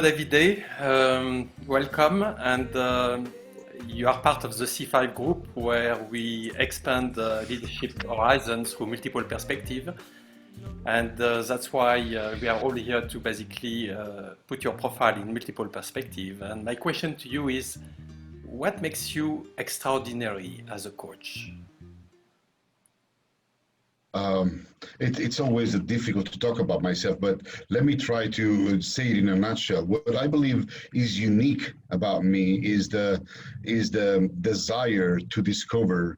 Davide, welcome, and you are part of the C5 group where we expand leadership horizons through multiple perspectives, and that's why we are all here to basically put your profile in multiple perspectives. And my question to you is, what makes you extraordinary as a coach? It's always difficult to talk about myself, but let me try to say it in a nutshell. What I believe is unique about me is the desire to discover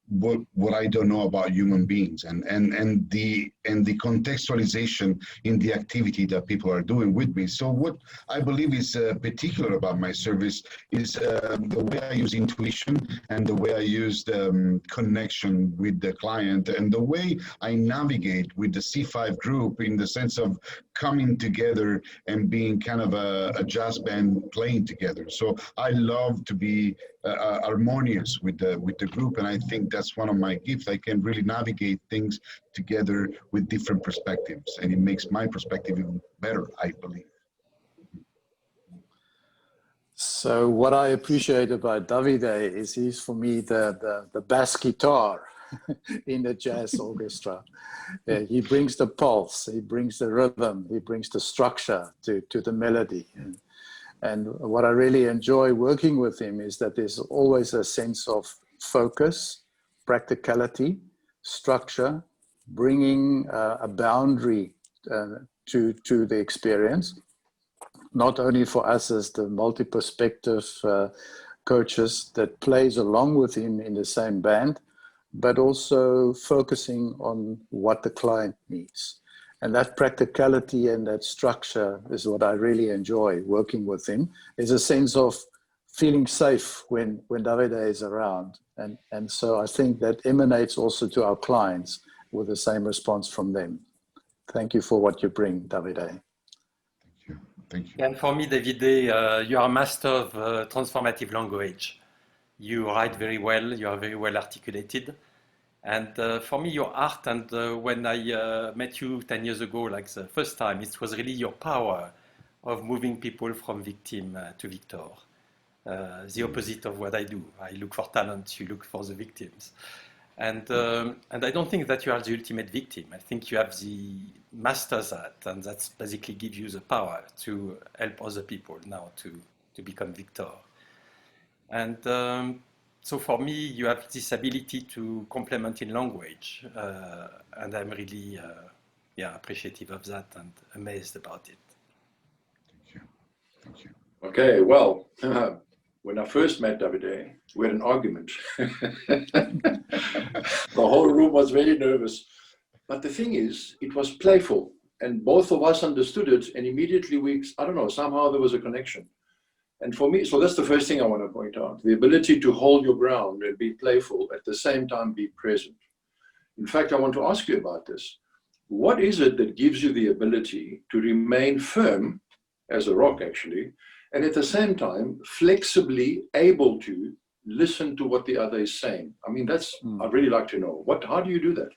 what I don't know about human beings, and the contextualization in the activity that people are doing with me. So what I believe is particular about my service is the way I use intuition and the way I use the connection with the client and the way I navigate with the C5 group in the sense of coming together and being kind of a jazz band playing together. So I love to be harmonious with the group, and I think that's one of my gifts. I can really navigate things together with different perspectives, and it makes my perspective even better, I believe. So what I appreciate about Davide is he's for me the bass guitar in the jazz orchestra. He brings the pulse, he brings the rhythm, he brings the structure to the melody. And what I really enjoy working with him is that there's always a sense of focus, practicality, structure, bringing a boundary to the experience, not only for us as the multi-perspective coaches that plays along with him in the same band, but also focusing on what the client needs. And that practicality and that structure is what I really enjoy working with him. There's a sense of feeling safe when Davide is around. And so I think that emanates also to our clients with the same response from them. Thank you for what you bring, Davide. Thank you. Thank you. And for me, Davide, you are a master of transformative language. You write very well, you are very well articulated. And for me, your art, and when I met you 10 years ago, like the first time, it was really your power of moving people from victim to victor. The opposite of what I do. I look for talent, you look for the victims. And I don't think that you are the ultimate victim. I think you have the master that, and that's basically give you the power to help other people now to become victor. And so for me, you have this ability to complement in language, and I'm really appreciative of that and amazed about it. Thank you. Thank you. Okay, well, when I first met Davide, we had an argument. The whole room was very nervous. But the thing is, it was playful, and both of us understood it, and immediately I don't know, somehow there was a connection. And for me, so that's the first thing I want to point out, the ability to hold your ground and be playful, at the same time be present. In fact, I want to ask you about this. What is it that gives you the ability to remain firm, as a rock actually, and at the same time, flexibly able to listen to what the other is saying? I mean, I'd really like to know. How do you do that?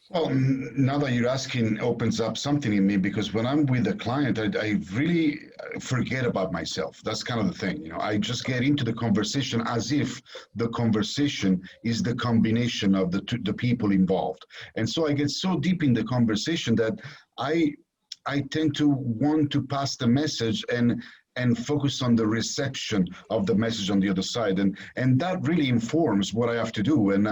Well, now that you're asking opens up something in me, because when I'm with a client, I really forget about myself. That's kind of the thing, you know. I just get into the conversation as if the conversation is the combination of the people involved. And so I get so deep in the conversation that I tend to want to pass the message and focus on the reception of the message on the other side, and that really informs what I have to do. And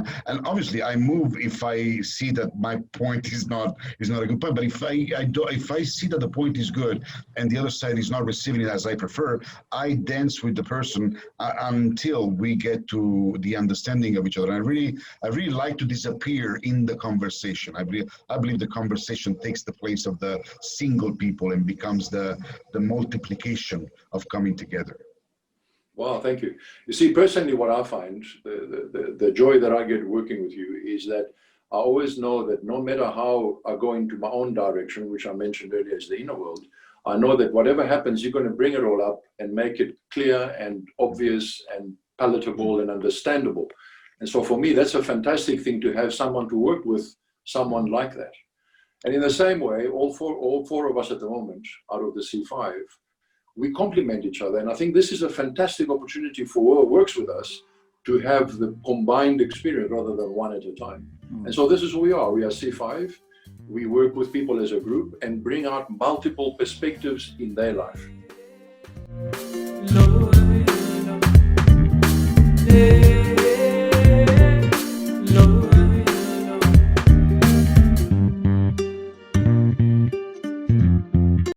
obviously I move if I see that my point is not a good point. But if I see that the point is good and the other side is not receiving it as I prefer, I dance with the person until we get to the understanding of each other. And I really like to disappear in the conversation. I believe the conversation takes the place of the single people and becomes the multiplication of coming together. Wow, thank you. You see, personally, what I find, the joy that I get working with you is that I always know that no matter how I go into my own direction, which I mentioned earlier as the inner world, I know that whatever happens, you're going to bring it all up and make it clear and obvious and palatable and understandable. And so for me, that's a fantastic thing to have someone to work with, someone like that. And in the same way, all four of us at the moment, out of the C5, we complement each other. And I think this is a fantastic opportunity for whoever works with us to have the combined experience rather than one at a time. And so this is who we are. We are C5. We work with people as a group and bring out multiple perspectives in their life.